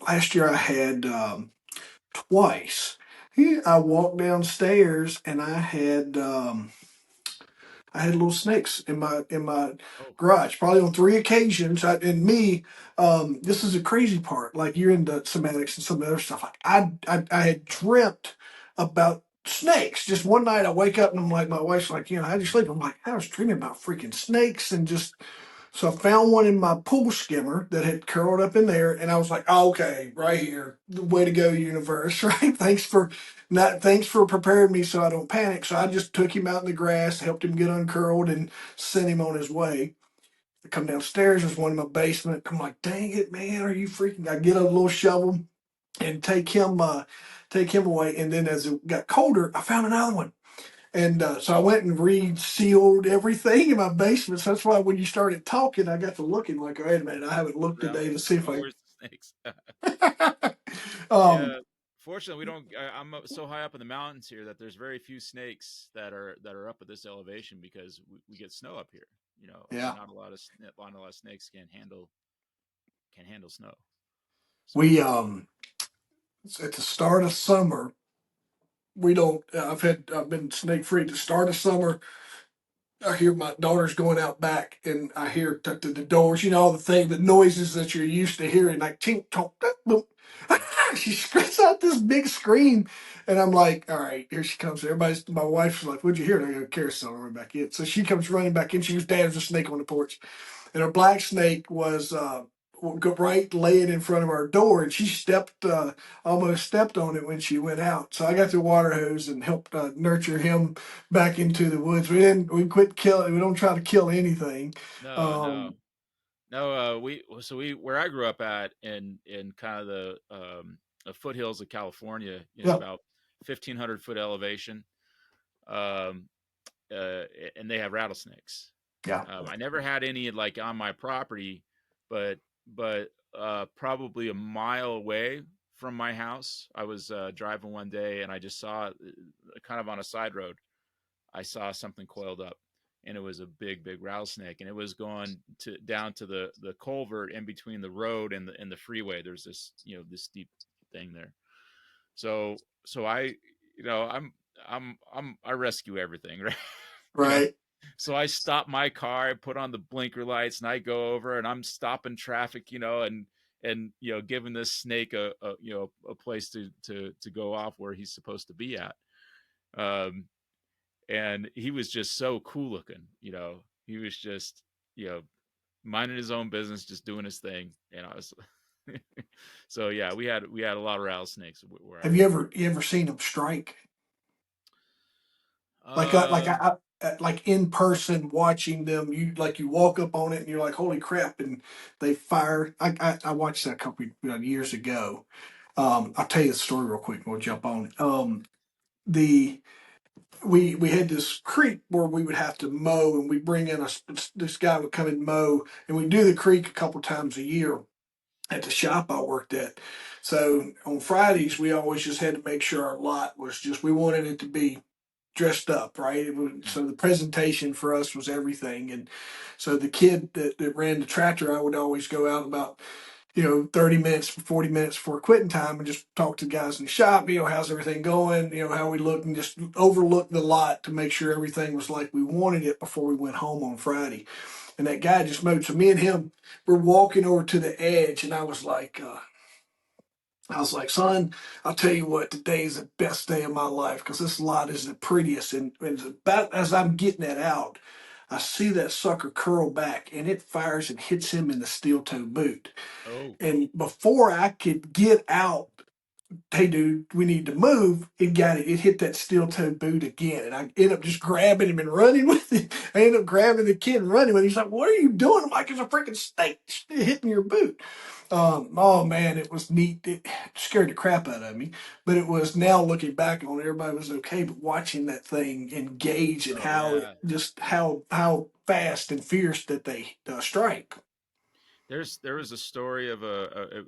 last year I had twice. I walked downstairs and I had little snakes in my Oh, garage, probably on three occasions. This is the crazy part. Like you're into somatics and some other stuff. Like I had dreamt about snakes. Just one night I wake up and I'm like, my wife's like, how'd you sleep? I'm like, I was dreaming about freaking snakes and just so I found one in my pool skimmer that had curled up in there, and I was like, oh, "Okay, right here, the way to go, universe!" Right? Thanks for preparing me so I don't panic. So I just took him out in the grass, helped him get uncurled, and sent him on his way. I come downstairs, there's one in my basement. I'm like, "Dang it, man, are you freaking?" I get a little shovel and take him away. And then as it got colder, I found another one. And so I went and re-sealed everything in my basement. So that's why when you started talking, I got to looking like, wait a minute, I haven't looked today to see if oh, I. where's the snakes? um, Yeah. Fortunately, we don't. I'm so high up in the mountains here that there's very few snakes that are up at this elevation because we get snow up here. And yeah, not a lot of snakes can handle snow. So we at the start of summer, we don't. I've been snake free. At the start of summer, I hear my daughter's going out back, and I hear the doors. All the noises that you're used to hearing, like tink tonk, boom. She screams out this big scream, and I'm like, "All right, here she comes." My wife's like, "What'd you hear?" And I go, "Carousel, run back in." So she comes running back in. She goes, "Dad, there's a snake on the porch," and a black snake was right laying in front of our door, and she almost stepped on it when she went out. So I got the water hose and helped nurture him back into the woods. We quit killing. We don't try to kill anything. no, no, Um, no. We where I grew up at in kind of the foothills of California. It's yeah, about 1,500 foot elevation. Um, uh, and they have rattlesnakes. yeah, I never had any like on my property, but probably a mile away from my house, I was driving one day and I just saw kind of on a side road. I saw something coiled up, and it was a big, big rattlesnake, and it was going to down to the culvert in between the road and the freeway. There's this deep thing there. So I I rescue everything, right? you know right. so I stop my car, I put on the blinker lights, and I go over, and I'm stopping traffic, and giving this snake a place to go off where he's supposed to be at. Um, and he was just so cool looking. He was just you know minding his own business, just doing his thing, and I was. So yeah, we had a lot of rattlesnakes where I Have you live. ever seen them strike? Um, Like in person watching them, you walk up on it and you're like, holy crap, and they fire. I watched that a couple years ago. I'll tell you the story real quick and we'll jump on it. The we had this creek where we would have to mow, and we bring in this guy would come and mow, and we do the creek a couple times a year at the shop I worked at. So on Fridays we always just had to make sure our lot was just, we wanted it to be dressed up, right? So the presentation for us was everything. And so the kid that ran the tractor, I would always go out about, 30 minutes, 40 minutes before quitting time and just talk to the guys in the shop, how's everything going, how we look, and just overlook the lot to make sure everything was like we wanted it before we went home on Friday. And that guy just moved. So me and him were walking over to the edge, and I was like, son, I'll tell you what, today is the best day of my life because this lot is the prettiest. And about as I'm getting it out, I see that sucker curl back and it fires and hits him in the steel toe boot. oh, And before I could get out, hey dude, we need to move. It hit that steel toe boot again. And I ended up just grabbing him and running with it. I ended up grabbing the kid and running with him. He's like, what are you doing? I'm like, it's a freaking snake hitting your boot. Oh man, it was neat. It scared the crap out of me. But it was, now looking back on it, everybody was okay. But watching that thing engage and oh how yeah. how fast and fierce that they strike. There was a story of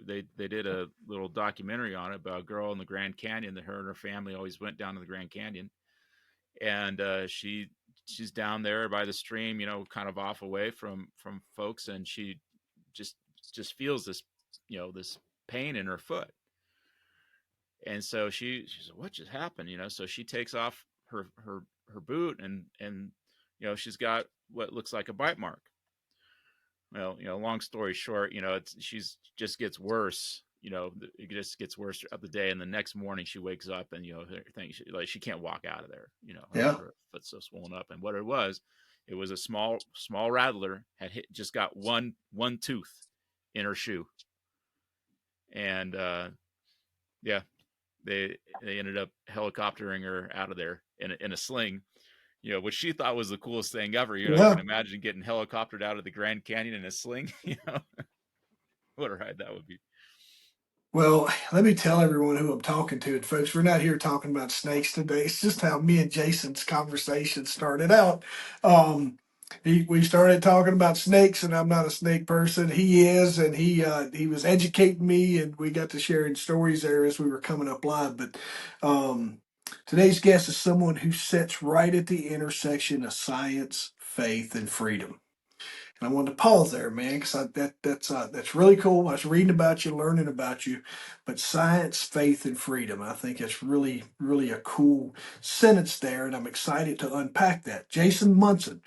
they did a little documentary on it about a girl in the Grand Canyon that her and her family always went down to the Grand Canyon, and she's down there by the stream, kind of off away from folks, and she just just feels this pain in her foot. And so she said, what just happened? So she takes off her boot, and she's got what looks like a bite mark. Well, long story short, she's just gets worse. It just gets worse throughout the day. And the next morning she wakes up and, she can't walk out of there. Yeah. Her foot's so swollen up. And what it was a small rattler had just got one tooth in her shoe. And, yeah, they ended up helicoptering her out of there in a sling, which she thought was the coolest thing ever. You can imagine getting helicoptered out of the Grand Canyon in a sling. What a ride that would be. Well, let me tell everyone who I'm talking to. And folks, we're not here talking about snakes today. It's just how me and Jason's conversation started out. We started talking about snakes, and I'm not a snake person. He is, and he was educating me, and we got to sharing stories there as we were coming up live. But today's guest is someone who sits right at the intersection of science, faith, and freedom. And I wanted to pause there, man, because that's really cool. I was reading about you, learning about you, but science, faith, and freedom. I think it's really, really a cool sentence there, and I'm excited to unpack that. Jason Munson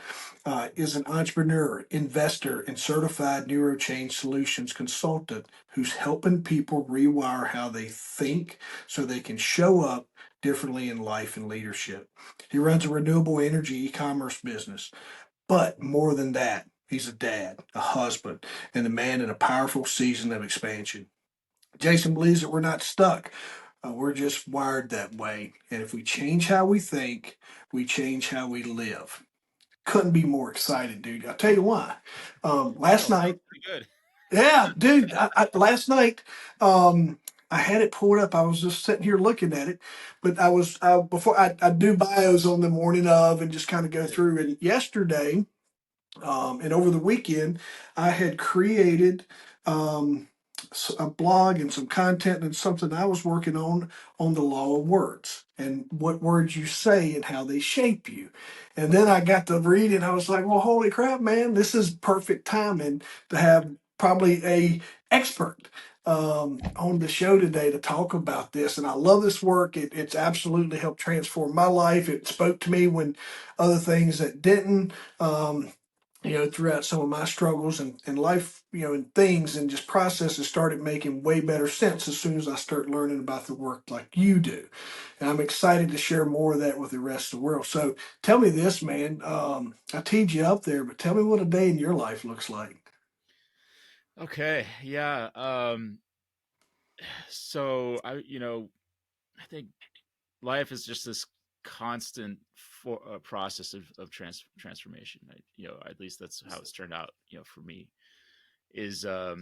is an entrepreneur, investor, and certified neurochange solutions consultant who's helping people rewire how they think so they can show up differently in life and leadership. He runs a renewable energy e-commerce business. But more than that, he's a dad, a husband, and a man in a powerful season of expansion. Jason believes that we're not stuck. We're just wired that way. And if we change how we think, we change how we live. Couldn't be more excited, dude. I'll tell you why. Last Sounds night, pretty good. yeah, dude, last night, I had it pulled up. I was just sitting here looking at it, but before I do bios on the morning of and just kind of go through. And yesterday, and over the weekend, I had created a blog and some content and something I was working on the law of words and what words you say and how they shape you. And then I got to read and I was like, well, holy crap, man, this is perfect timing to have probably a expert on the show today to talk about this. And I love this work. It's absolutely helped transform my life. It spoke to me when other things that didn't. Throughout some of my struggles and life, and things and just processes started making way better sense as soon as I start learning about the work like you do. And I'm excited to share more of that with the rest of the world. So tell me this, man. I teed you up there, but tell me what a day in your life looks like. Okay. Yeah. So I think life is just this constant process of transformation. At least that's how it's turned out. For me, is I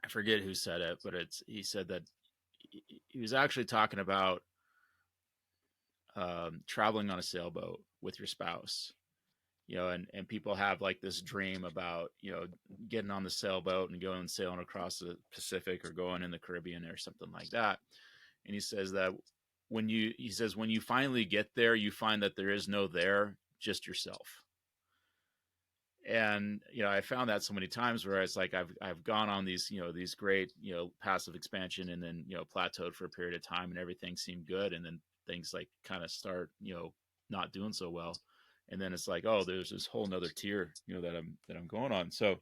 forget who said it, but he said that he was actually talking about traveling on a sailboat with your spouse. And people have like this dream about getting on the sailboat and going sailing across the Pacific or going in the Caribbean or something like that. And he says that when you finally get there, you find that there is no there, just yourself. And I found that so many times where it's like I've gone on these these great passive expansion and then plateaued for a period of time and everything seemed good, and then things like kind of start not doing so well, and then it's like, oh, there's this whole nother tier that I'm going on. So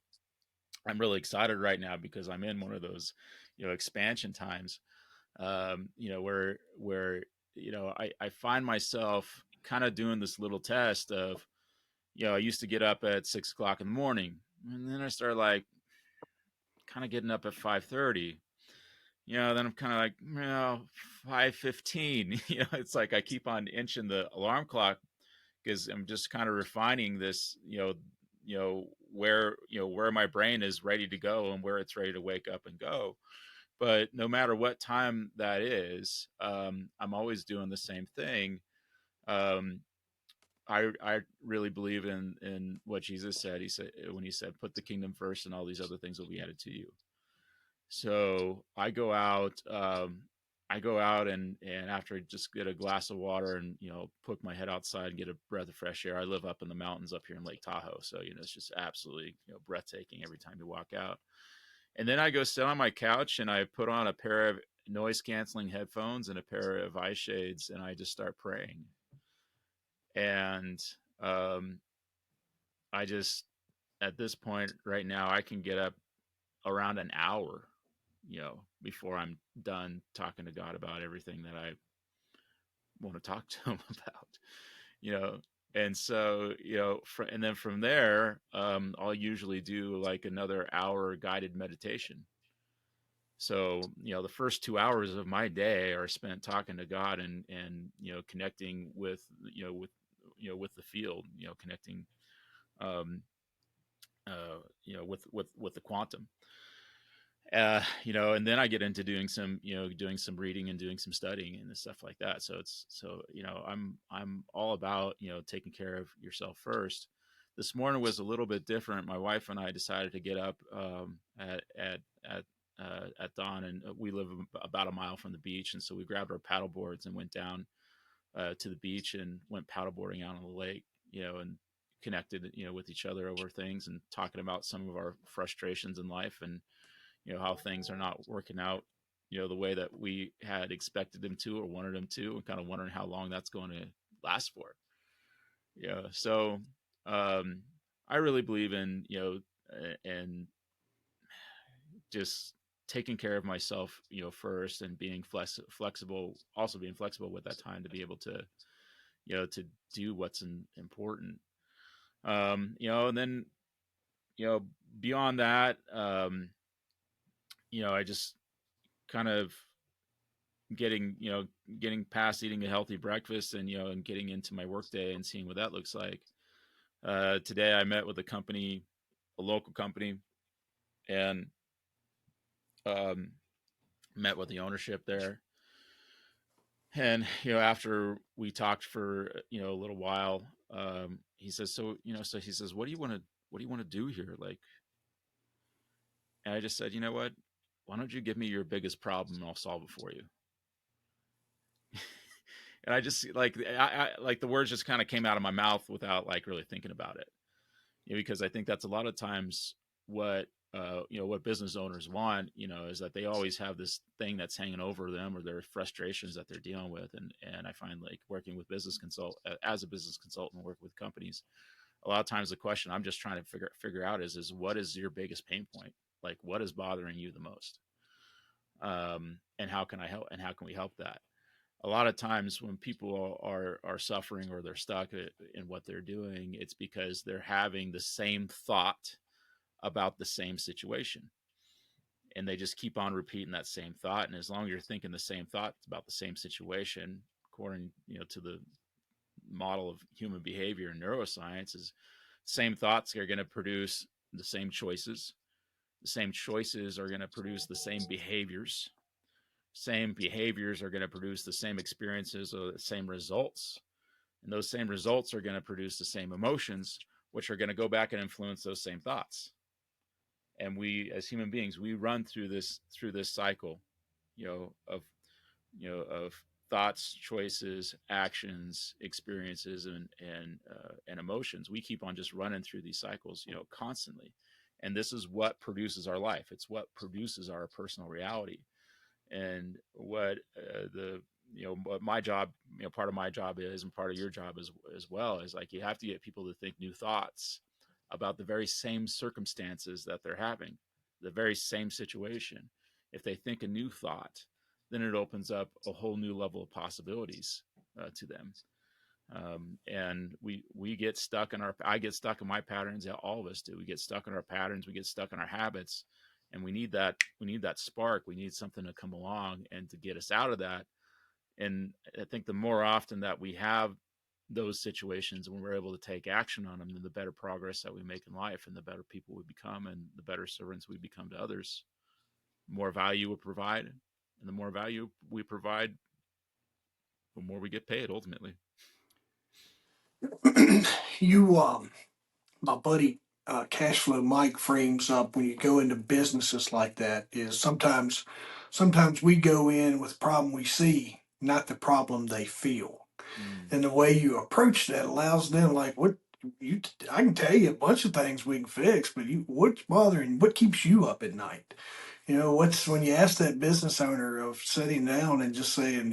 I'm really excited right now because I'm in one of those expansion times, where I find myself kind of doing this little test of, I used to get up at 6 o'clock in the morning, and then I started like kind of getting up at 5:30. Then I'm kind of like, 5:15. It's like I keep on inching the alarm clock because I'm just kind of refining this, where my brain is ready to go and where it's ready to wake up and go. But no matter what time that is, I'm always doing the same thing. I really believe in what Jesus said. He said, when he said, put the kingdom first and all these other things will be added to you. So I go out and after I just get a glass of water and, poke my head outside and get a breath of fresh air. I live up in the mountains up here in Lake Tahoe. So, it's just absolutely, breathtaking every time you walk out. And then I go sit on my couch and I put on a pair of noise canceling headphones and a pair of eye shades, and I just start praying. And um, I just, at this point right now, I can get up around an hour, before I'm done talking to God about everything that I want to talk to him about, you know. And so, and then from there, I'll usually do like another hour guided meditation. So, the first 2 hours of my day are spent talking to God and connecting with, with the field, connecting, um, with the quantum. And then I get into doing some reading and doing some studying and stuff like that. I'm all about, taking care of yourself first. This morning was a little bit different. My wife and I decided to get up at dawn, and we live about a mile from the beach. And so we grabbed our paddle boards and went down to the beach and went paddleboarding out on the lake, and connected, with each other over things and talking about some of our frustrations in life and, how things are not working out, the way that we had expected them to or wanted them to, and kind of wondering how long that's going to last for. So I really believe in, and just taking care of myself, first, and being flexible, also being flexible with that time to be able to, to do what's important. And then, beyond that, I just kind of getting past eating a healthy breakfast and, and getting into my workday and seeing what that looks like. Today I met with a local company, and met with the ownership there. And, after we talked for, a little while, he says, what do you want to do here? Like, and I just said, you know what? Why don't you give me your biggest problem and I'll solve it for you? And I just I like the words just kind of came out of my mouth without like really thinking about it, because I think that's a lot of times what what business owners want, is that they always have this thing that's hanging over them or their frustrations that they're dealing with. And I find, like, working with as a business consultant, work with companies, a lot of times the question I'm just trying to figure out is what is your biggest pain point? Like, what is bothering you the most? And how can I help? And how can we help that? A lot of times when people are suffering or they're stuck in what they're doing, it's because they're having the same thought about the same situation, and they just keep on repeating that same thought. And as long as you're thinking the same thought about the same situation, according to the model of human behavior and neuroscience, is same thoughts are going to produce the same choices. The same choices are going to produce the same behaviors. Same behaviors are going to produce the same experiences or the same results. And those same results are going to produce the same emotions, which are going to go back and influence those same thoughts. And we, as human beings, we run through this cycle, of thoughts, choices, actions, experiences, and emotions. We keep on just running through these cycles, constantly. And this is what produces our life. It's what produces our personal reality. And what what my job, part of my job is, and part of your job as well, is like, you have to get people to think new thoughts about the very same circumstances that they're having, the very same situation. If they think a new thought, then it opens up a whole new level of possibilities to them. And we get stuck I get stuck in my patterns. Yeah, all of us do. We get stuck in our patterns. We get stuck in our habits, and we need that spark. We need something to come along and to get us out of that. And I think the more often that we have those situations, when we're able to take action on them, then the better progress that we make in life, and the better people we become, and the better servants we become to others. The more value we provide, and the more value we provide, the more we get paid ultimately. My buddy Cashflow Mike frames up when you go into businesses like that is sometimes we go in with a problem we see, not the problem they feel. Mm. And the way you approach that allows them, like, I can tell you a bunch of things we can fix, but what's bothering, what keeps you up at night? What's when you ask that business owner of sitting down and just saying,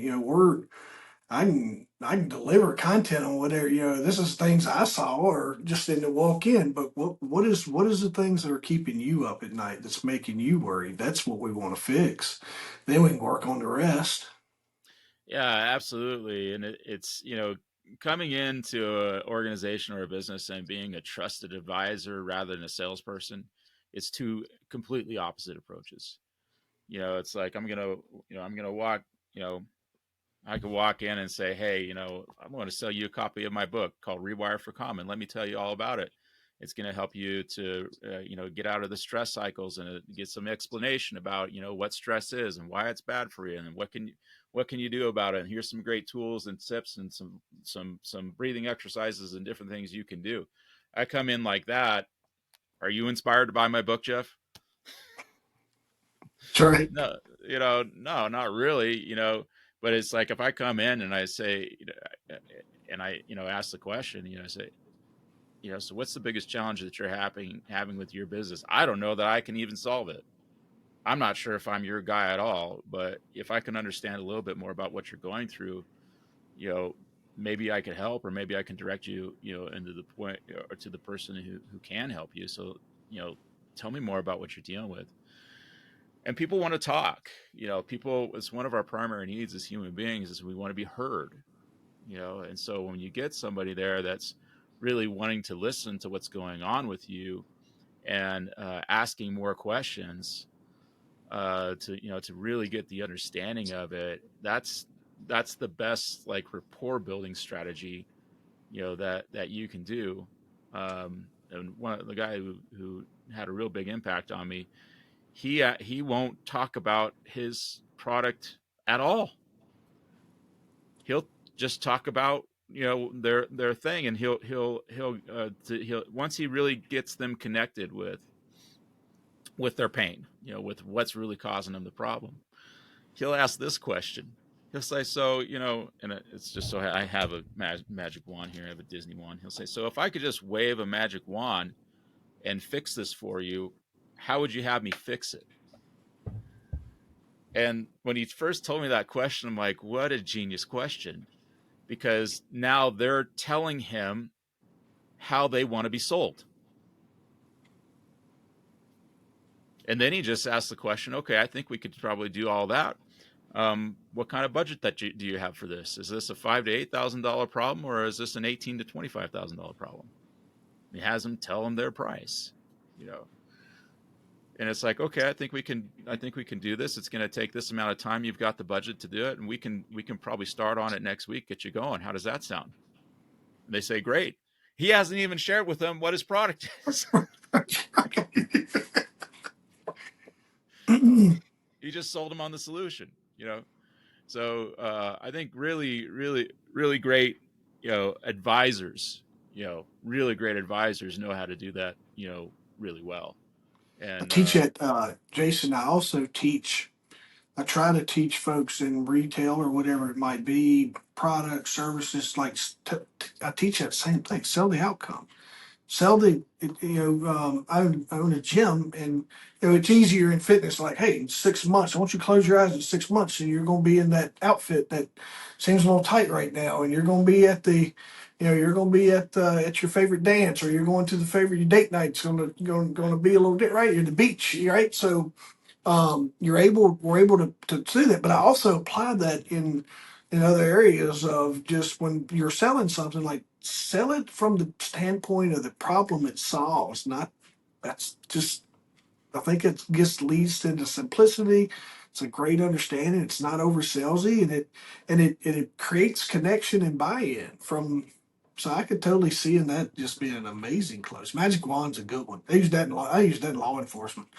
I can deliver content on whatever, this is things I saw or just in the walk in, but what is the things that are keeping you up at night that's making you worried? That's what we want to fix. Then we can work on the rest. Yeah, absolutely. And it's, coming into an organization or a business and being a trusted advisor rather than a salesperson, it's two completely opposite approaches. It's like I'm gonna walk, you know, I could walk in and say, hey, I'm going to sell you a copy of my book called Rewire for Common. Let me tell you all about it. It's going to help you to, get out of the stress cycles and get some explanation about, what stress is and why it's bad for you and what can you do about it. And here's some great tools and tips and some breathing exercises and different things you can do. I come in like that. Are you inspired to buy my book, Jeff? That's right. No, no, not really, but it's like if I come in and I say, and I, ask the question, I say, so what's the biggest challenge that you're having with your business? I don't know that I can even solve it. I'm not sure if I'm your guy at all, but if I can understand a little bit more about what you're going through, you know, maybe I could help, or maybe I can direct you, into the point or to the person who can help you. So, you know, tell me more about what you're dealing with. And people want to talk. People, it's one of our primary needs as human beings is we want to be heard. And so when you get somebody there that's really wanting to listen to what's going on with you and asking more questions to really get the understanding of it, that's the best like rapport building strategy that you can do. And one of the guy who had a real big impact on me, he won't talk about his product at all. He'll just talk about their thing, and he'll once he really gets them connected with their pain, with what's really causing them the problem, he'll ask this question. He'll say, so, and it's just so I have a magic wand here. I have a Disney wand. He'll say, so if I could just wave a magic wand and fix this for you, how would you have me fix it? And when he first told me that question, I'm like, what a genius question. Because now they're telling him how they want to be sold. And then he just asked the question, okay, I think we could probably do all that. What kind of budget do you have for this? Is this a $5,000 to $8,000 problem, or is this an $18,000 to $25,000 problem? He has them tell them their price, and it's like, okay, I think we can do this. It's going to take this amount of time. You've got the budget to do it, and we can probably start on it next week. Get you going. How does that sound? And they say, great. He hasn't even shared with them what his product is. He just sold them on the solution, So I think really, really, really great, advisors, really great advisors know how to do that, really well. I And teach at Jason. I try to teach folks in retail or whatever it might be, products, services. Like I teach that same thing: sell the outcome. Sell I own a gym, and it's easier in fitness. Like, hey, in 6 months, I want you to close your eyes in 6 months, and you're going to be in that outfit that seems a little tight right now, and you're going to be at at your favorite dance, or you're going to the favorite your date night's going to be a little bit right. You're at the beach, right? So we're able to do that. But I also apply that in other areas of just when you're selling something, like sell it from the standpoint of the problem it solves. Not that's just I think it just leads to the simplicity. It's a great understanding. It's not over salesy, and it creates connection and buy-in from. So I could totally see in that just being an amazing close. Magic wand's a good one. I use that in law enforcement.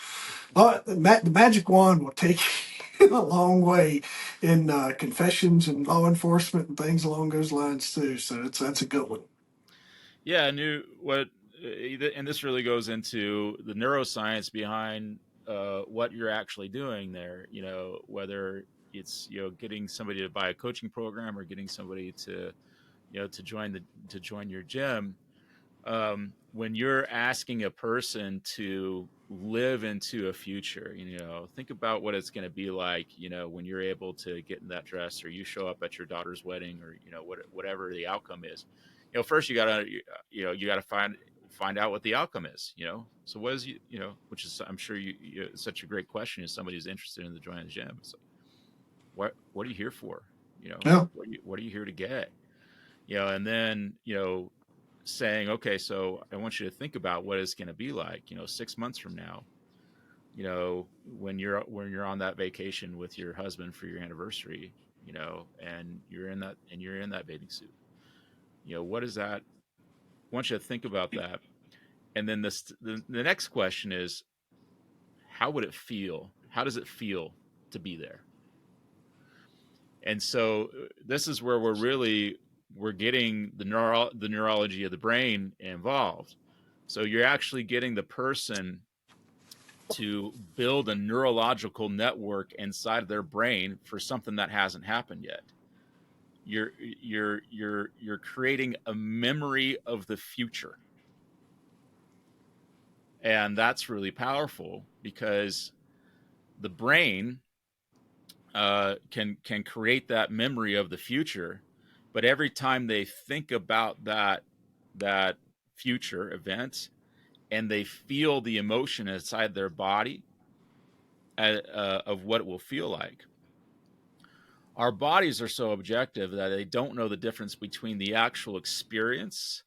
The magic wand will take you a long way in confessions and law enforcement and things along those lines too. So that's a good one. yeah, I knew what, and this really goes into the neuroscience behind what you're actually doing there. Whether it's getting somebody to buy a coaching program or getting somebody to to join your gym. when you're asking a person to live into a future, think about what it's going to be like, when you're able to get in that dress, or you show up at your daughter's wedding, or whatever the outcome is. First you gotta find out what the outcome is. So what is which is, I'm sure it's such a great question as somebody who's interested in the joining the gym. It's like, what are you here for? Yeah. What are you here to get? And then saying, okay, so I want you to think about what it's going to be like 6 months from now, when you're on that vacation with your husband for your anniversary, and you're in that bathing suit. What is that? I want you to think about that. And then the next question is, how would it feel? How does it feel to be there? And so this is where we're getting the neurology of the brain involved. So you're actually getting the person to build a neurological network inside of their brain for something that hasn't happened yet. You're creating a memory of the future. And that's really powerful, because the brain can create that memory of the future, but every time they think about that future event, and they feel the emotion inside their body of what it will feel like. Our bodies are so objective that they don't know the difference between the actual experience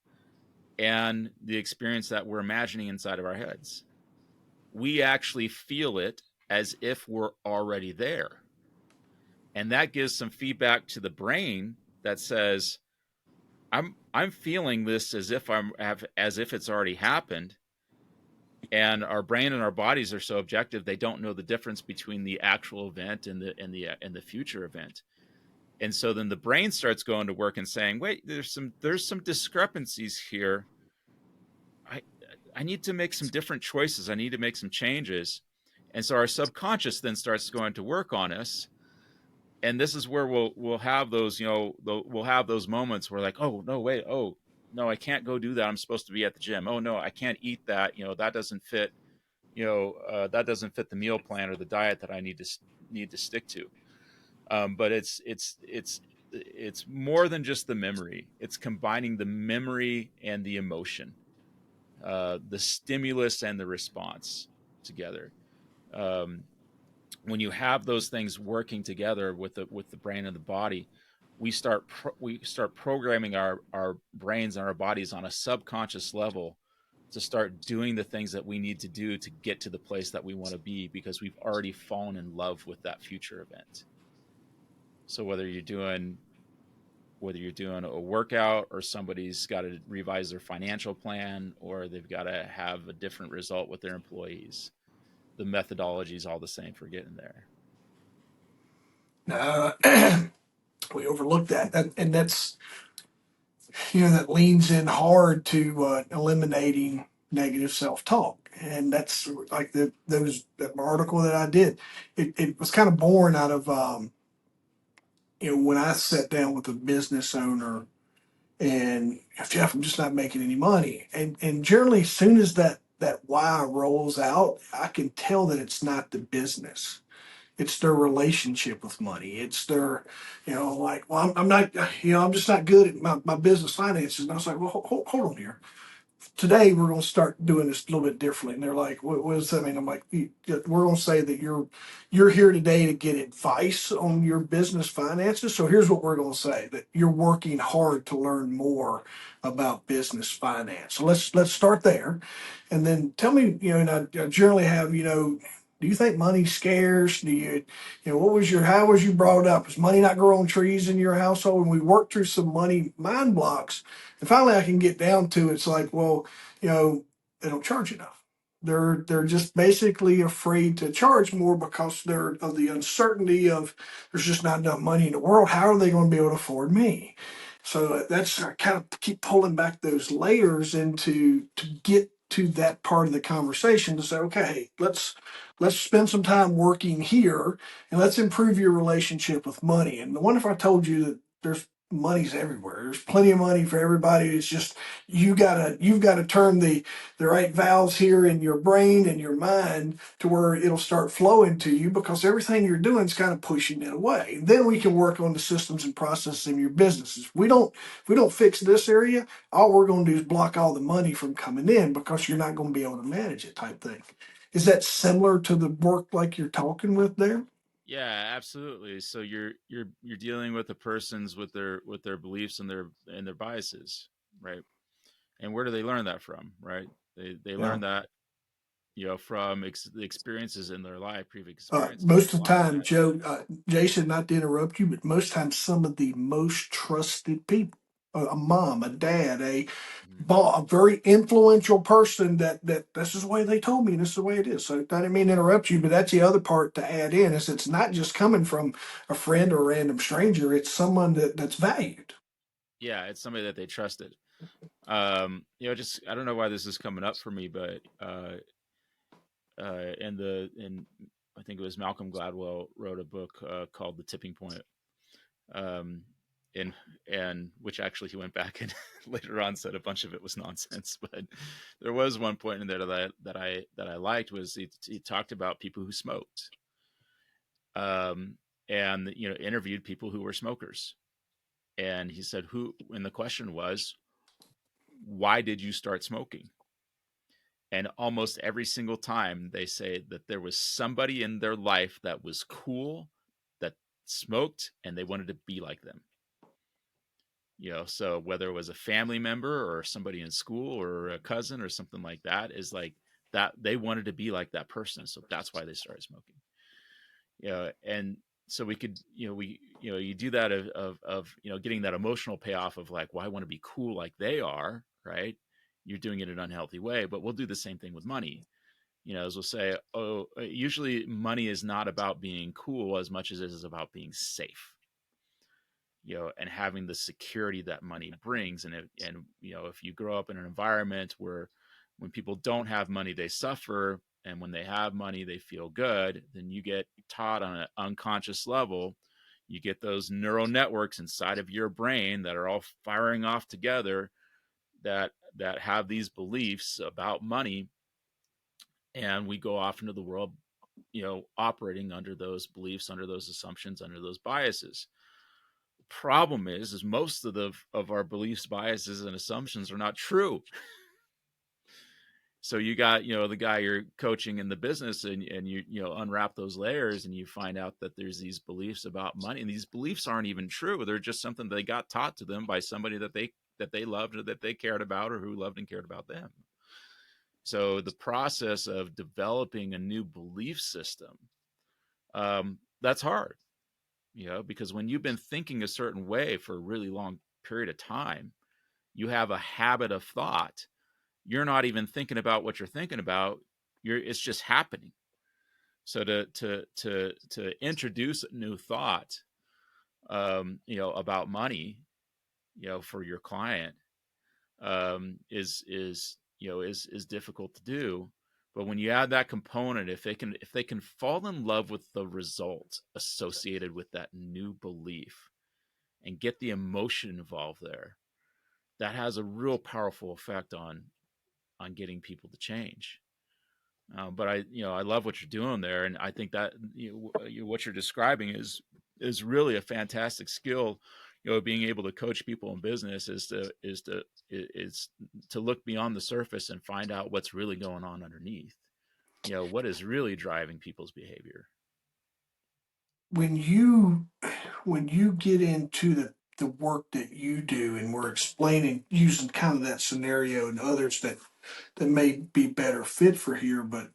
and the experience that we're imagining inside of our heads. We actually feel it as if we're already there. And that gives some feedback to the brain that says, I'm feeling this as if it's already happened. And our brain and our bodies are so objective, they don't know the difference between the actual event and the future event. And so then the brain starts going to work and saying, wait, there's some discrepancies here. I need to make some different choices. I need to make some changes. And so our subconscious then starts going to work on us. And this is where we'll have those, we'll have those moments where, like, oh no, wait, oh no, I can't go do that. I'm supposed to be at the gym. Oh no, I can't eat that. That doesn't fit. That doesn't fit the meal plan or the diet that I need to stick to. But it's more than just the memory. It's combining the memory and the emotion, the stimulus and the response together. When you have those things working together with the brain and the body, we start programming our brains and our bodies on a subconscious level to start doing the things that we need to do to get to the place that we want to be, because we've already fallen in love with that future event. So whether you're doing a workout, or somebody's got to revise their financial plan, or they've got to have a different result with their employees, the methodology is all the same for getting there. We overlook that, and that's that leans in hard to eliminating negative self-talk, and that's like that article that I did. It was kind of born out of when I sat down with a business owner, and Jeff, I'm just not making any money, and generally, as soon as that why rolls out, I can tell that it's not the business. It's their relationship with money. It's their, like, well, I'm not, I'm just not good at my business finances. And I was like, well, hold on here. Today we're going to start doing this a little bit differently. And they're like, what does that mean? I'm like, we're going to say that you're here today to get advice on your business finances. So here's what we're going to say: that you're working hard to learn more about business finance. So let's start there, and then tell me, and I generally have, do you think money's scarce? Do you, how was you brought up? Is money not growing trees in your household? And we work through some money mind blocks. And finally I can get down to, it's like, well, they don't charge enough. They're just basically afraid to charge more because they're of the uncertainty of there's just not enough money in the world. How are they going to be able to afford me? So that's, I kind of keep pulling back those layers to get to that part of the conversation to say, okay, let's spend some time working here, and let's improve your relationship with money. And what if I told you that there's money's everywhere. There's plenty of money for everybody. It's just you've got to turn the right valves here in your brain and your mind to where it'll start flowing to you, because everything you're doing is kind of pushing it away. Then we can work on the systems and processes in your businesses. If we don't fix this area, all we're going to do is block all the money from coming in, because you're not going to be able to manage it, type thing. Is that similar to the work like you're talking with there? Yeah, absolutely. So you're dealing with the persons with their beliefs and their biases, right? And where do they learn that from, right? They Yeah. learn that, from the experiences in their life, previous experiences Most that of the block time, that. Joe, Jason, not to interrupt you, but most times some of the most trusted people, a mom, a dad, Mhm. a very influential person, that this is the way they told me, and this is the way it is. So I didn't mean to interrupt you, but that's the other part to add in, is it's not just coming from a friend or a random stranger. It's someone that's valued. Yeah, it's somebody that they trusted. Just I don't know why this is coming up for me, but and I think it was Malcolm Gladwell wrote a book called The Tipping Point, um, and which actually he went back and later on said a bunch of it was nonsense. But there was one point in there that I liked, was he talked about people who smoked, um, and interviewed people who were smokers, and he said and the question was, why did you start smoking? And almost every single time they say that there was somebody in their life that was cool, that smoked, and they wanted to be like them. So whether it was a family member or somebody in school or a cousin or something like that, is like that they wanted to be like that person. So that's why they started smoking. And so we could, you do that of getting that emotional payoff of like, well, I want to be cool like they are, right? You're doing it in an unhealthy way, but we'll do the same thing with money. As we'll say, usually money is not about being cool as much as it is about being safe, and having the security that money brings. If you grow up in an environment where when people don't have money, they suffer, and when they have money, they feel good, then you get taught on an unconscious level. You get those neural networks inside of your brain that are all firing off together, that have these beliefs about money, and we go off into the world, operating under those beliefs, under those assumptions, under those biases. Problem is most of our beliefs, biases, and assumptions are not true. So you got, the guy you're coaching in the business, and you unwrap those layers, and you find out that there's these beliefs about money, and these beliefs aren't even true. They're just something they got taught to them by somebody that they loved, or that they cared about, or who loved and cared about them. So the process of developing a new belief system, that's hard, because when you've been thinking a certain way for a really long period of time, you have a habit of thought. You're not even thinking about what you're thinking about. It's just happening. So to introduce a new thought, about money, for your client, is difficult to do. But when you add that component, if they can fall in love with the result associated with that new belief and get the emotion involved there, that has a real powerful effect on getting people to change. But I love what you're doing there, and I think that what you're describing is really a fantastic skill. Being able to coach people in business is to look beyond the surface and find out what's really going on underneath. What is really driving people's behavior. When you get into the work that you do, and we're explaining using kind of that scenario and others that may be better fit for here, but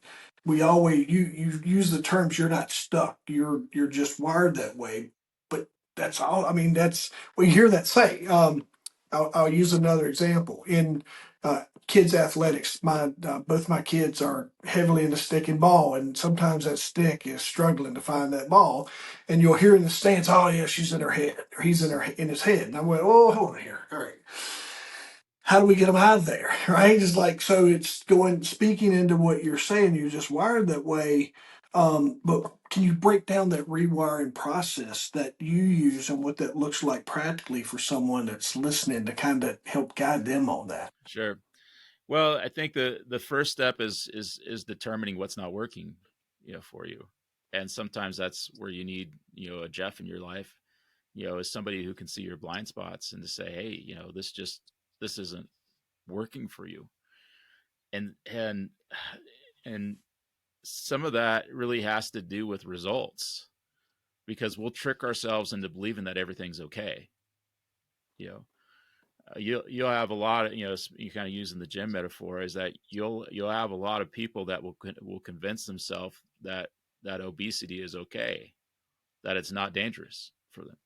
we always you use the terms, you're not stuck, you're just wired that way. But that's all. I mean, that's, we hear that say. I'll use another example in kids athletics. My both my kids are heavily into stick and ball, and sometimes that stick is struggling to find that ball, and you'll hear in the stands, "Oh yeah, she's in her head, or he's in his head." And I went, "Oh, hold on here, all right, how do we get them out of there?" Right? It's like, so it's going, speaking into what you're saying, you're just wired that way. But can you break down that rewiring process that you use and what that looks like practically for someone that's listening to kind of help guide them on that? Sure. Well, I think the first step is determining what's not working, for you. And sometimes that's where you need, a Jeff in your life, as somebody who can see your blind spots and to say, hey, this isn't working for you. And and some of that really has to do with results, because we'll trick ourselves into believing that everything's okay. You know, you'll have a lot of, you kind of using the gym metaphor, is that you'll have a lot of people that will convince themselves that obesity is okay, that it's not dangerous for them.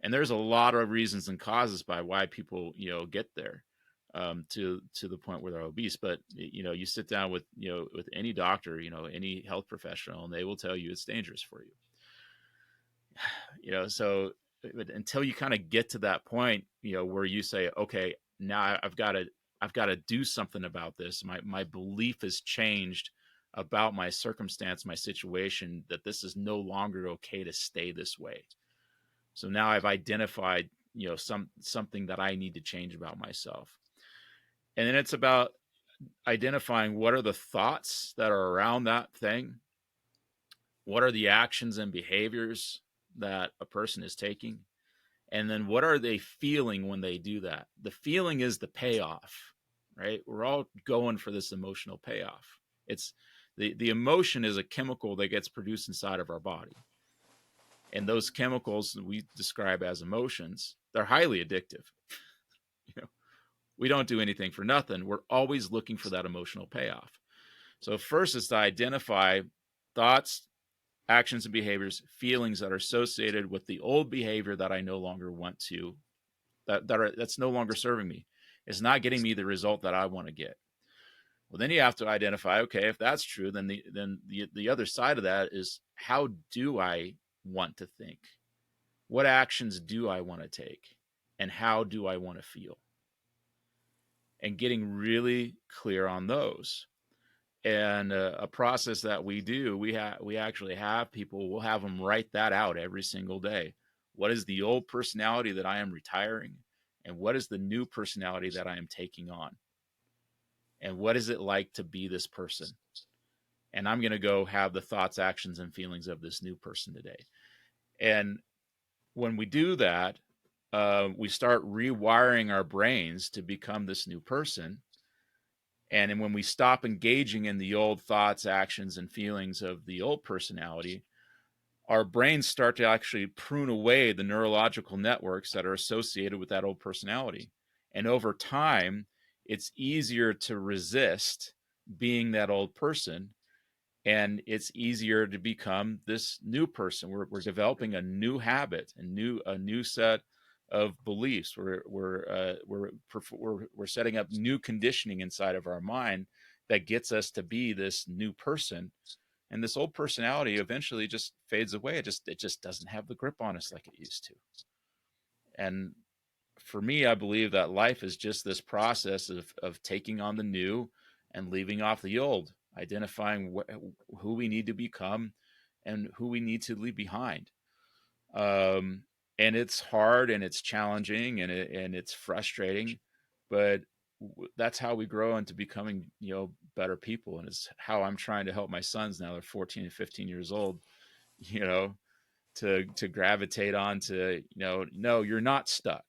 And there's a lot of reasons and causes by why people get there, to the point where they're obese. But you sit down with with any doctor, any health professional, and they will tell you it's dangerous for you. So until you kind of get to that point, where you say, okay, now I've got to do something about this. My belief has changed about my circumstance, my situation, that this is no longer okay to stay this way. So now I've identified, something that I need to change about myself. And then it's about identifying what are the thoughts that are around that thing. What are the actions and behaviors that a person is taking? And then what are they feeling when they do that? The feeling is the payoff, right? We're all going for this emotional payoff. It's the emotion is a chemical that gets produced inside of our body. And those chemicals we describe as emotions, they're highly addictive. We don't do anything for nothing. We're always looking for that emotional payoff. So first is to identify thoughts, actions and behaviors, feelings that are associated with the old behavior that I no longer want to, that's no longer serving me. It's not getting me the result that I want to get. Well, then you have to identify, okay, if that's true, then the other side of that is, how do I want to think? What actions do I want to take? And how do I want to feel? And getting really clear on those. And a process that we do, we actually have people, we'll have them write that out every single day. What is the old personality that I am retiring? And what is the new personality that I am taking on? And what is it like to be this person? And I'm going to go have the thoughts, actions, and feelings of this new person today. And when we do that, we start rewiring our brains to become this new person. And when we stop engaging in the old thoughts, actions, and feelings of the old personality, our brains start to actually prune away the neurological networks that are associated with that old personality. And over time, it's easier to resist being that old person, and it's easier to become this new person. We're developing a new habit, a new set of beliefs. We're setting up new conditioning inside of our mind that gets us to be this new person. And this old personality eventually just fades away. It just doesn't have the grip on us like it used to. And for me, I believe that life is just this process of taking on the new and leaving off the old, identifying who we need to become and who we need to leave behind. And it's hard and it's challenging and it's frustrating, but that's how we grow into becoming, better people. And it's how I'm trying to help my sons now. They're 14 and 15 years old, to gravitate on to, no, you're not stuck.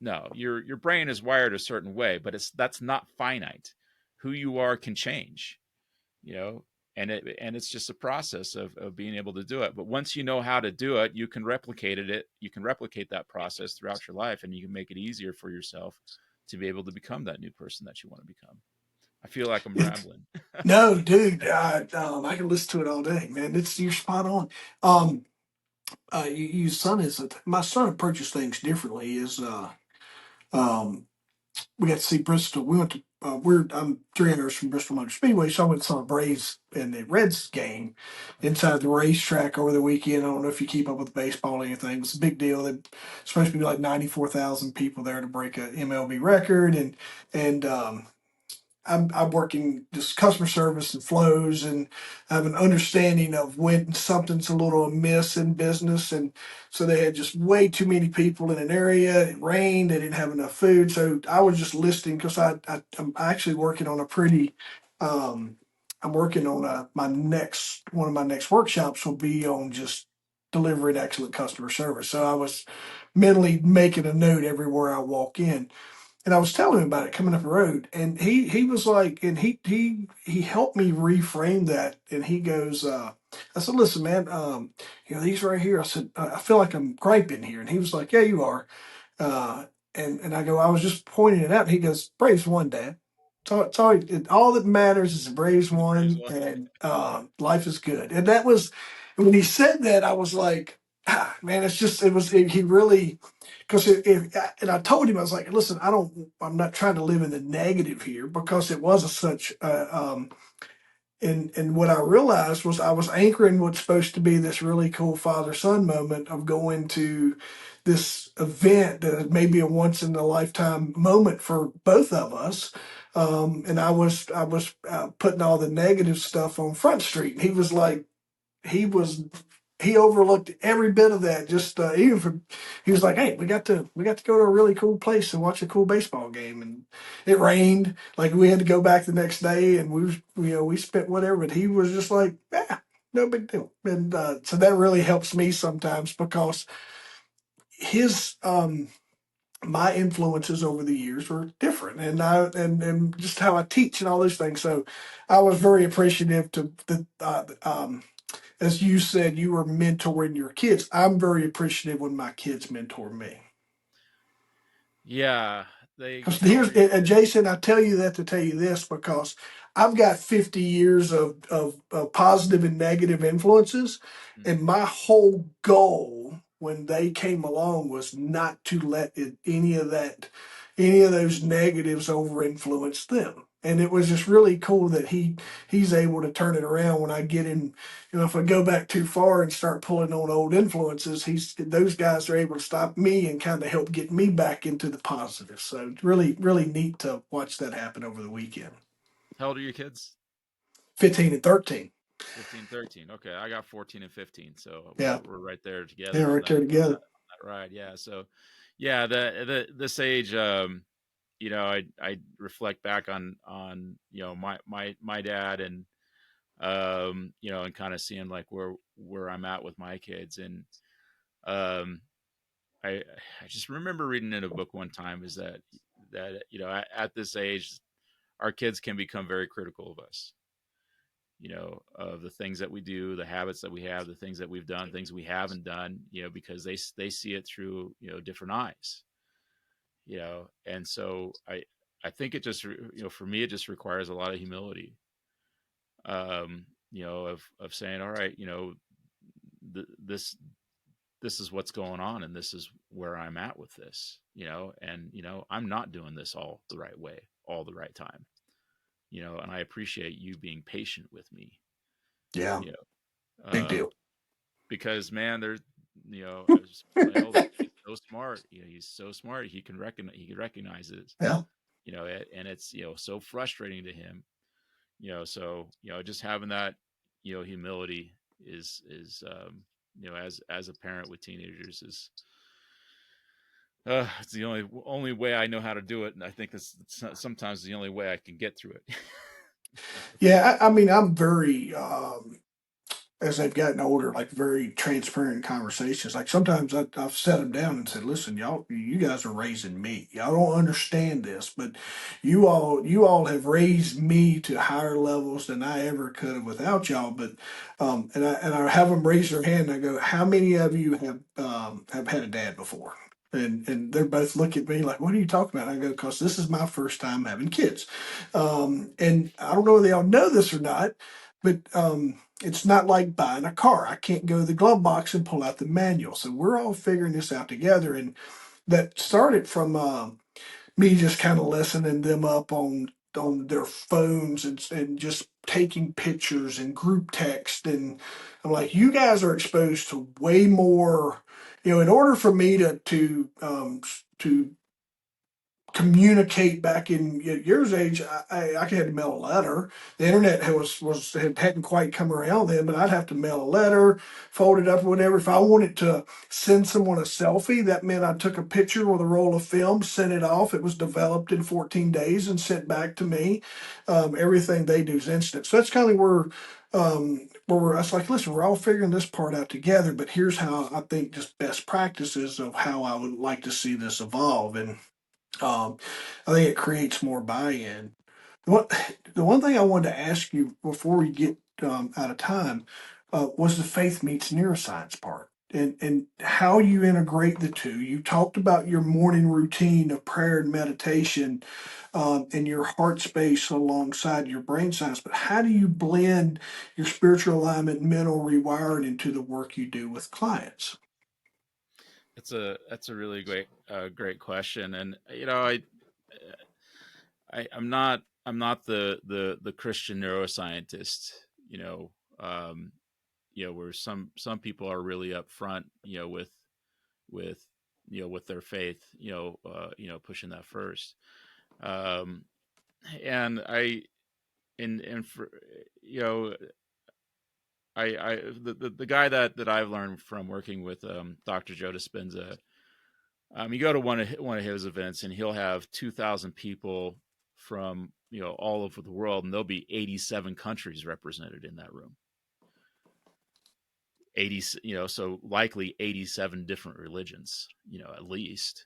No, your brain is wired a certain way, but that's not finite. Who you are can change, and it's just a process of being able to do it. But once you know how to do it, you can replicate it. You can replicate that process throughout your life, and you can make it easier for yourself to be able to become that new person that you want to become. I feel like I'm rambling. No, dude, I can listen to it all day, man. You're spot on. Your son my son approaches things differently. Um, we got to see Bristol. We went to I'm 300 from Bristol Motor Speedway, so I went and saw Braves in the Reds game inside the racetrack over the weekend. I don't know if you keep up with baseball or anything. It was a big deal. There's supposed to be like 94,000 people there to break a MLB record, and I'm working just customer service and flows, and I have an understanding of when something's a little amiss in business. And so they had just way too many people in an area. It rained. They didn't have enough food. So I was just listing because I'm actually working on a pretty. I'm working on one of my next workshops will be on just delivering excellent customer service. So I was mentally making a note everywhere I walk in. And I was telling him about it coming up the road, and he was like, and he helped me reframe that. And he goes, I said, listen, man, these right here. I said, I feel like I'm griping here. And he was like, yeah, you are. Uh, and I go, I was just pointing it out. And he goes, Braves won, Dad. So it's all that matters is the Braves Praise won, one. and life is good. And that was when he said that, I was like, man, he really, because and I told him, I was like, listen, I'm not trying to live in the negative here, because it was such and what I realized was I was anchoring what's supposed to be this really cool father son moment of going to this event that may be a once in a lifetime moment for both of us. And I was putting all the negative stuff on Front Street. And he was like, he was he overlooked every bit of that. Just even for he was like, "Hey, we got to go to a really cool place and watch a cool baseball game." And it rained, like we had to go back the next day, and we spent whatever. But he was just like, "Yeah, no big deal." And so that really helps me sometimes, because his my influences over the years were different, and just how I teach and all those things. So I was very appreciative to the as you said, you were mentoring your kids. I'm very appreciative when my kids mentor me. Yeah, they Because mentor here's your kids. Jason, I tell you that to tell you this, because I've got 50 years of positive and negative influences, Mm. and my whole goal when they came along was not to let any of those negatives over influence them. And it was just really cool that he's able to turn it around when I get in. If I go back too far and start pulling on old influences, those guys are able to stop me and kind of help get me back into the positive. So it's really, really neat to watch that happen over the weekend. How old are your kids? 15 and 13. 15, 13. Okay, I got 14 and 15, so Yeah. we're right there together They're on right there together. that ride. Yeah, so yeah, the this age, I reflect back on my dad, and and kind of seeing like where I'm at with my kids. And um I just remember reading in a book one time is that at this age our kids can become very critical of us, of the things that we do, the habits that we have, the things that we've done, things we haven't done, because they see it through, different eyes, and so I think it just, for me, it just requires a lot of humility, of saying, all right, this this is what's going on, and this is where I'm at with this, and I'm not doing this all the right way all the right time, and I appreciate you being patient with me, Yeah. you know Big deal. because, man, there's, I was my oldest, he's so smart, he's so smart, he recognizes, Yeah. and it's, so frustrating to him, so, just having that, humility is as a parent with teenagers is, it's the only way I know how to do it, and I think that's sometimes the only way I can get through it. Yeah. I mean, I'm very, as they've gotten older, like very transparent conversations. Like sometimes I've set them down and said, "Listen, you guys are raising me. Y'all don't understand this, but you all have raised me to higher levels than I ever could have without y'all." But and I have them raise their hand. And I go, "How many of you have had a dad before?" And they both look at me like, "What are you talking about?" I go, "Because this is my first time having kids." And I don't know if they all know this or not, but it's not like buying a car. I can't go to the glove box and pull out the manual. So we're all figuring this out together. And that started from me just kind of listening them up on their phones and just taking pictures and group text. And I'm like, you guys are exposed to way more. In order for me to communicate back in yours age, I had to mail a letter. The internet hadn't quite come around then, but I'd have to mail a letter, fold it up or whatever. If I wanted to send someone a selfie, that meant I took a picture with a roll of film, sent it off. It was developed in 14 days and sent back to me. Everything they do is instant. So that's kind of where I was like, listen, we're all figuring this part out together, but here's how I think just best practices of how I would like to see this evolve. And um, I think it creates more buy-in. What the one thing I wanted to ask you before we get out of time was the faith meets neuroscience part, and how you integrate the two. You talked about your morning routine of prayer and meditation, and your heart space alongside your brain science. But how do you blend your spiritual alignment, mental rewiring into the work you do with clients? That's a really great question, and I'm not the Christian neuroscientist, um, where some people are really upfront, with with their faith, pushing that first. Um, and I and for the guy that I've learned from working with Dr. Joe Dispenza. You go to one of his events, and he'll have 2,000 people from all over the world, and there'll be 87 countries represented in that room. 80, so likely 87 different religions, at least.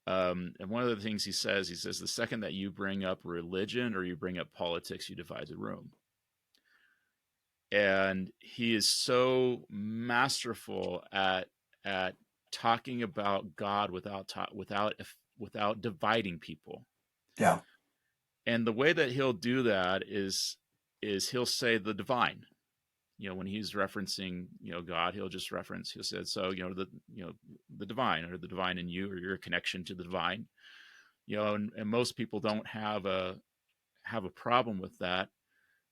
And one of the things he says, the second that you bring up religion or you bring up politics, you divide the room. And he is so masterful at talking about God without dividing people. Yeah. And the way that he'll do that is he'll say the divine. When he's referencing God, he'll say, so the divine, or the divine in you, or your connection to the divine. And most people don't have a problem with that.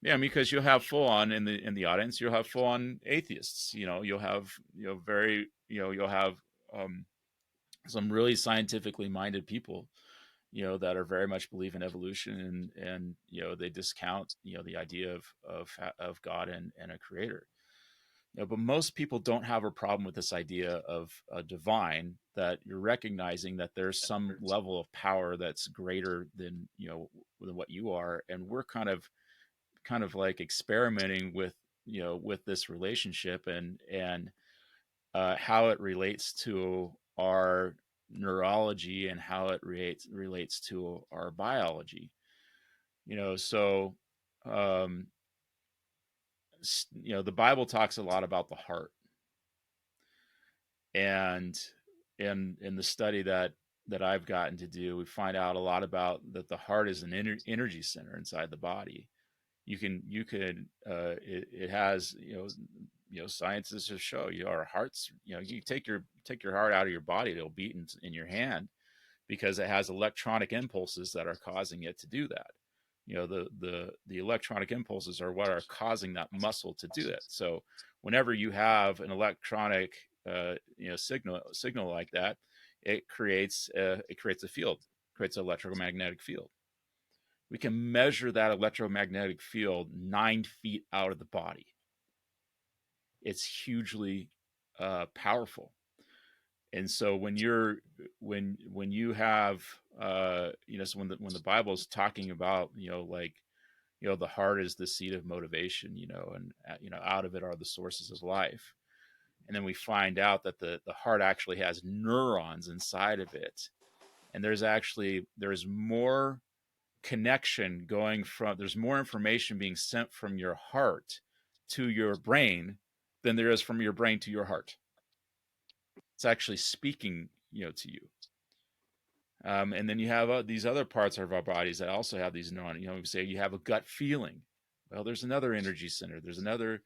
Yeah, because you'll have full on in the audience, you'll have full on atheists. You'll have you'll have some really scientifically minded people, that are very much believe in evolution, and they discount the idea of God and a creator. But most people don't have a problem with this idea of a divine, that you're recognizing that there's some level of power that's greater than than what you are, and we're kind of like experimenting with with this relationship, and how it relates to our neurology, and how it relates to our biology. So um the Bible talks a lot about the heart, and in the study that I've gotten to do, we find out a lot about that the heart is an energy center inside the body. It has scientists just show our hearts, you take your heart out of your body, it'll beat in your hand, because it has electronic impulses that are causing it to do that. The electronic impulses are what are causing that muscle to do it. So whenever you have an electronic signal like that, it creates a field, creates an electromagnetic field. We can measure that electromagnetic field 9 feet out of the body. It's hugely powerful. And so when you have so when the Bible is talking about the heart is the seat of motivation, and out of it are the sources of life. And then we find out that the heart actually has neurons inside of it, and there's more connection there's more information being sent from your heart to your brain than there is from your brain to your heart. It's actually speaking to you. And then you have these other parts of our bodies that also have these neurons. We say you have a gut feeling. Well, there's another energy center. There's another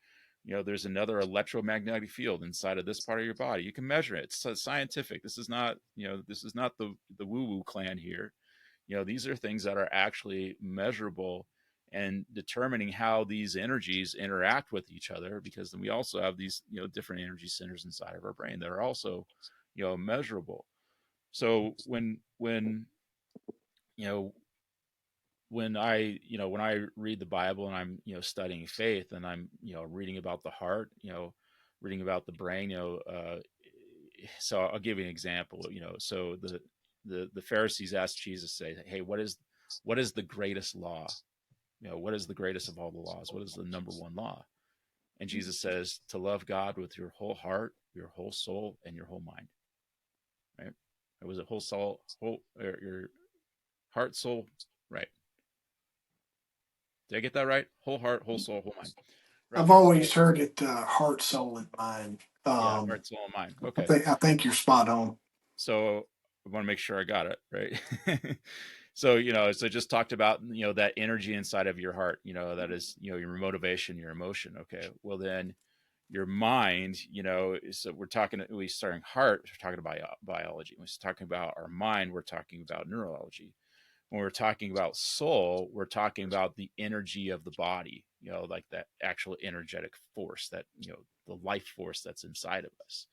electromagnetic field inside of this part of your body. You can measure it. It's scientific. This is not the woo-woo clan here. These are things that are actually measurable, and determining how these energies interact with each other, because then we also have these different energy centers inside of our brain that are also measurable. So when you know when I read the Bible and I'm studying faith and I'm reading about the heart, reading about the brain, so I'll give you an example. So the Pharisees asked Jesus, say, hey, what is the greatest law? What is the greatest of all the laws? What is the number one law? And Jesus says to love God with your whole heart, your whole soul, and your whole mind. Right? It was a whole soul, your heart, soul, right? Did I get that right? Whole heart, whole soul, whole mind. Right. I've So always heard it heart, soul, and mind. yeah, heart, soul, and mind. I Okay. think you're spot on. So I want to make sure I got it right. So so just talked about that energy inside of your heart. That is your motivation, your emotion. Okay. Well then, your mind. So we starting heart. We're talking about biology. When we're talking about our mind, we're talking about neurology. When we're talking about soul, we're talking about the energy of the body, like that actual energetic force, that, the life force that's inside of us.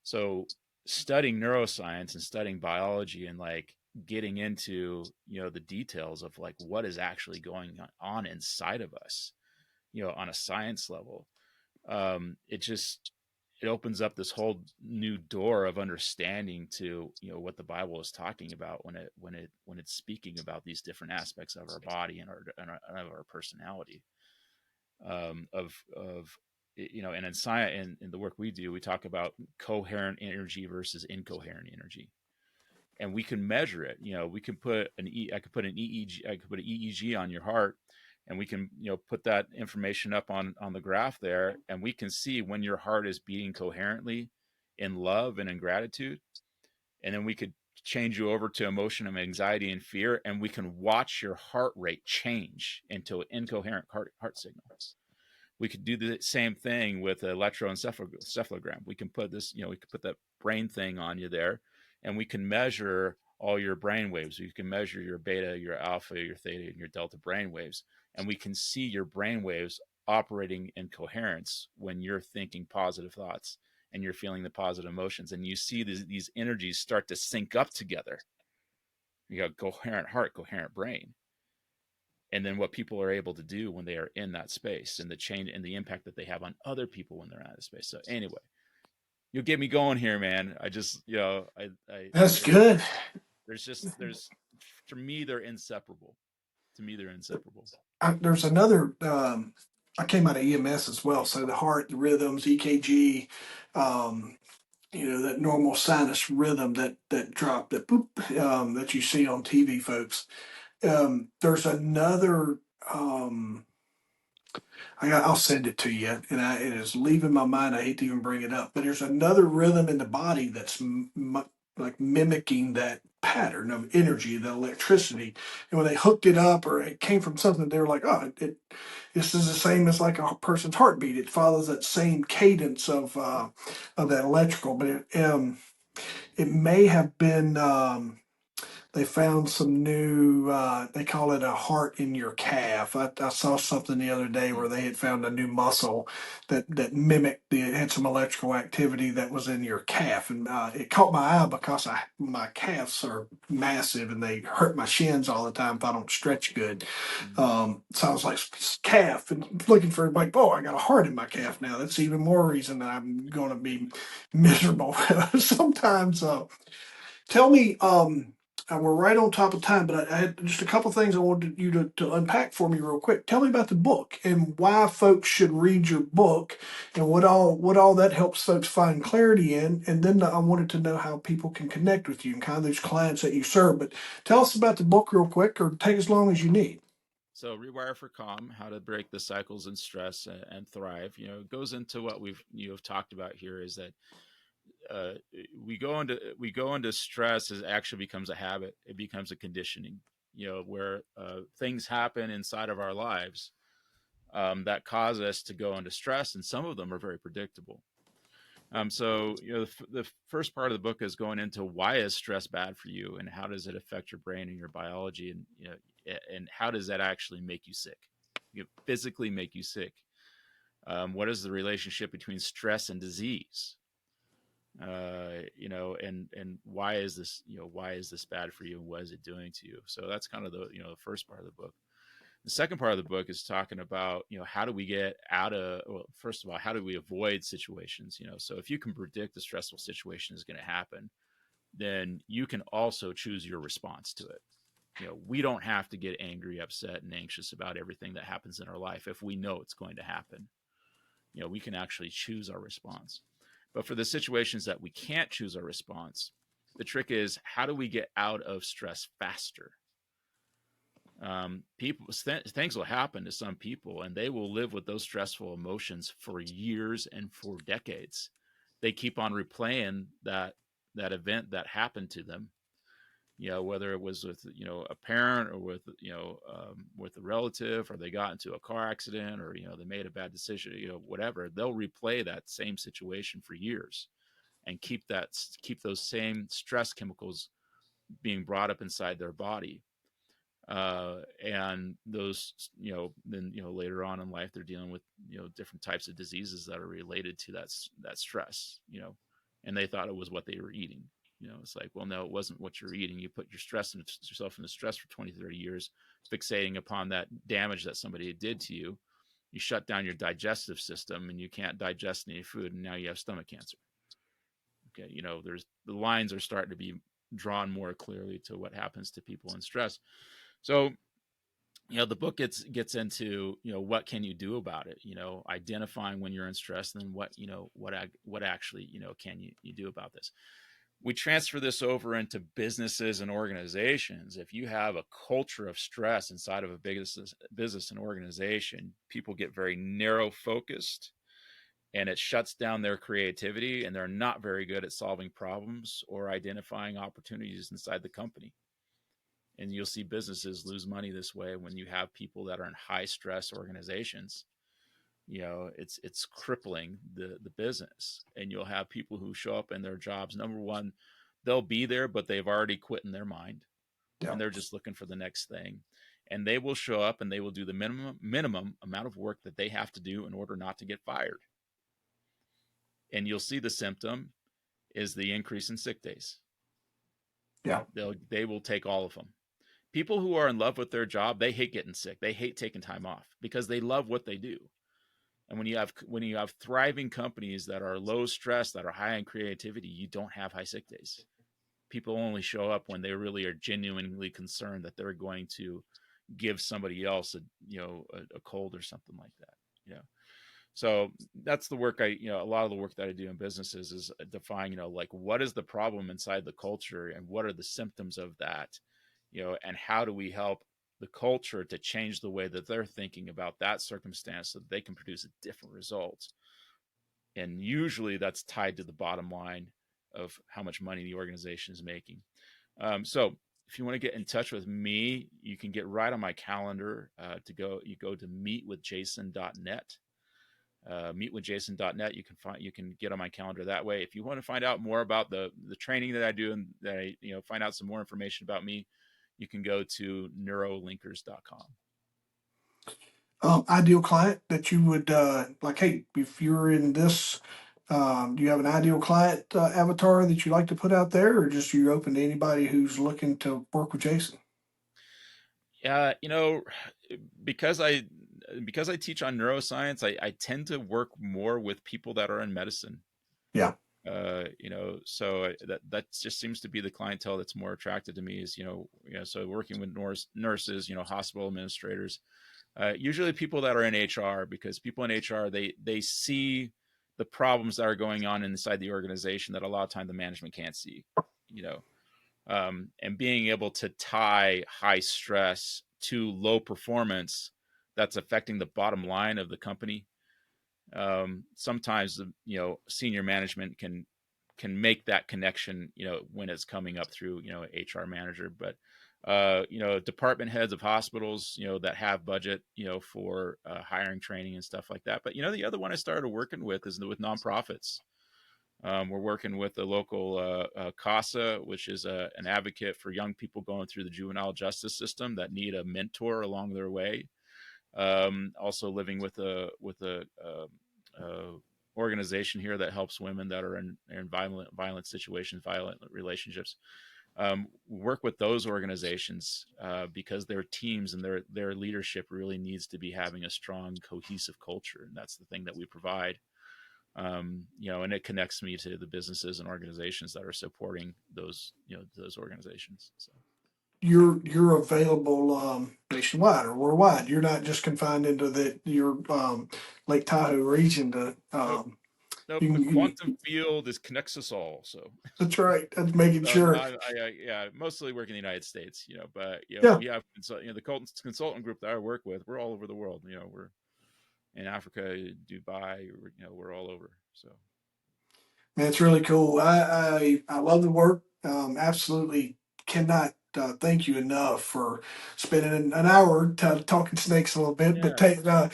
So studying neuroscience and studying biology and like getting into, the details of like what is actually going on inside of us, on a science level, it just it opens up this whole new door of understanding to what the Bible is talking about when it's speaking about these different aspects of our body and of our personality, of and in science, in the work we do, we talk about coherent energy versus incoherent energy, and we can measure it. We can put I could put an EEG, I could put an EEG on your heart, and we can put that information up on the graph there, and we can see when your heart is beating coherently in love and in gratitude, and then we could change you over to emotion and anxiety and fear, and we can watch your heart rate change into an incoherent heart signal. We could do the same thing with an electroencephalogram. We can put this, we could put that brain thing on you there, and we can measure all your brain waves. You can measure your beta, your alpha, your theta, and your delta brain waves, and we can see your brain waves operating in coherence when you're thinking positive thoughts and you're feeling the positive emotions, and you see these energies start to sync up together. You got coherent heart, coherent brain. And then what people are able to do when they are in that space, and the change and the impact that they have on other people when they're out of space. So anyway, you'll get me going here, man. I just, That's good. there's to me, they're inseparable. To me, they're inseparable. There's another. I came out of EMS as well, so the heart, the rhythms, EKG, um, that normal sinus rhythm, that drop, that boop, that you see on TV, folks. There's another. I'll send it to you, and it is leaving my mind. I hate to even bring it up, but there's another rhythm in the body that's like mimicking that pattern of energy, the electricity. And when they hooked it up, or it came from something, they were like, "Oh, this is the same as like a person's heartbeat. It follows that same cadence of that electrical." But it may have been. They found some new, they call it a heart in your calf. I saw something the other day where they had found a new muscle that mimicked, it had some electrical activity that was in your calf. And it caught my eye because my calves are massive and they hurt my shins all the time if I don't stretch good. So I was like, calf, and looking for, like, oh, I got a heart in my calf now. That's even more reason that I'm going to be miserable sometimes. Tell me, we're right on top of time, but I had just a couple things I wanted you to unpack for me real quick. Tell me about the book and why folks should read your book, and what all that helps folks find clarity in. And then I wanted to know how people can connect with you and kind of those clients that you serve. But tell us about the book real quick, or take as long as you need. So Rewire for Calm, how to break the cycles and stress and thrive. It goes into what have talked about here, is that uh, we go into stress as actually becomes a habit. It becomes a conditioning, where things happen inside of our lives that cause us to go into stress, and some of them are very predictable. So the first part of the book is going into why is stress bad for you, and how does it affect your brain and your biology, and and how does that actually make you sick? Physically make you sick. What is the relationship between stress and disease? and why is this, why is this bad for you, and what is it doing to you? So that's kind of the, the first part of the book. The second part of the book is talking about, how do we get out of, well, first of all, how do we avoid situations? So if you can predict a stressful situation is going to happen, then you can also choose your response to it. We don't have to get angry, upset, and anxious about everything that happens in our life if we know it's going to happen. We can actually choose our response. But for the situations that we can't choose our response, the trick is, how do we get out of stress faster? Things will happen to some people, and they will live with those stressful emotions for years and for decades. They keep on replaying that event that happened to them, whether it was with, a parent, or with a relative, or they got into a car accident, or, they made a bad decision, whatever. They'll replay that same situation for years and keep those same stress chemicals being brought up inside their body. And those, then, later on in life, they're dealing with, different types of diseases that are related to that stress, and they thought it was what they were eating. It's like, well, no, it wasn't what you're eating. You put yourself into stress for 20, 30 years, fixating upon that damage that somebody did to you. You shut down your digestive system, and you can't digest any food, and now you have stomach cancer. Okay. The lines are starting to be drawn more clearly to what happens to people in stress. So, the book gets into, what can you do about it? Identifying when you're in stress, and then what actually, can you do about this? We transfer this over into businesses and organizations. If you have a culture of stress inside of a business and organization, people get very narrow focused, and it shuts down their creativity, and they're not very good at solving problems or identifying opportunities inside the company. And you'll see businesses lose money this way when you have people that are in high stress organizations. It's crippling the business. And you'll have people who show up in their jobs. Number one, they'll be there, but they've already quit in their mind. Yeah. And they're just looking for the next thing. And they will show up, and they will do the minimum amount of work that they have to do in order not to get fired. And you'll see the symptom is the increase in sick days. Yeah. They will take all of them. People who are in love with their job, they hate getting sick. They hate taking time off because they love what they do. And when you have thriving companies that are low stress, that are high in creativity, you don't have high sick days. People only show up when they really are genuinely concerned that they're going to give somebody else a cold or something like that. So that's the work a lot of the work that I do in businesses is define, like, what is the problem inside the culture, and what are the symptoms of that, and how do we help the culture to change the way that they're thinking about that circumstance so that they can produce a different result. And usually that's tied to the bottom line of how much money the organization is making. So if you want to get in touch with me, you can get right on my calendar you go to meetwithjason.net. Meetwithjason.net. You can get on my calendar that way. If you want to find out more about the training that I do, and that I find out some more information about me, you can go to neurolinkers.com. Ideal client that you would like, hey, if you're in this, do you have an ideal client avatar that you like to put out there, or just you're open to anybody who's looking to work with Jason? Yeah, because I teach on neuroscience, I tend to work more with people that are in medicine. Yeah. So that just seems to be the clientele that's more attracted to me is, so working with nurses, hospital administrators, usually people that are in HR, because people in HR, they see the problems that are going on inside the organization that a lot of time the management can't see, and being able to tie high stress to low performance that's affecting the bottom line of the company. Sometimes senior management can make that connection when it's coming up through HR manager, but department heads of hospitals that have budget for hiring, training, and stuff like that. But the other one I started working with is with nonprofits. We're working with the local CASA, which is an advocate for young people going through the juvenile justice system that need a mentor along their way. Also living with a organization here that helps women that are in violent situations, violent relationships. Work with those organizations because their teams and their leadership really needs to be having a strong, cohesive culture, and that's the thing that we provide. And it connects me to the businesses and organizations that are supporting those organizations. So You're available nationwide or worldwide. You're not just confined into your Lake Tahoe region. nope, nope. You, The you, quantum field connects us all. So that's right. That's making sure. yeah, mostly work in the United States, but Yeah, we have the consultant group that I work with. We're all over the world. We're in Africa, Dubai. We're all over. So man, it's really cool. I love the work. Absolutely cannot thank you enough for spending an hour talking snakes a little bit, but yeah,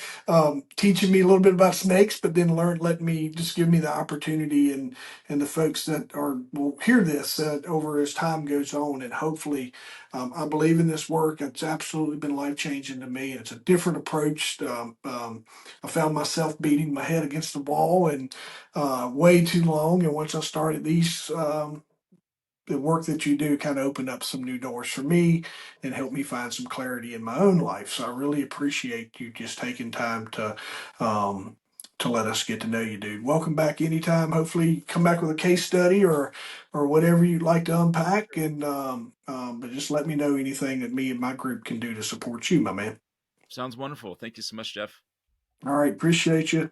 teaching me a little bit about snakes, but then letting me just give me the opportunity and the folks that will hear this over as time goes on, and hopefully, I believe in this work. It's absolutely been life changing to me. It's a different approach. I found myself beating my head against the wall and way too long. And once I started the work that you do kind of opened up some new doors for me and helped me find some clarity in my own life. So I really appreciate you just taking time um, to let us get to know you, dude. Welcome back anytime. Hopefully, come back with a case study or whatever you'd like to unpack. And but just let me know anything that me and my group can do to support you, my man. sounds wonderful. Thank you so much, Jeff. All right, appreciate you.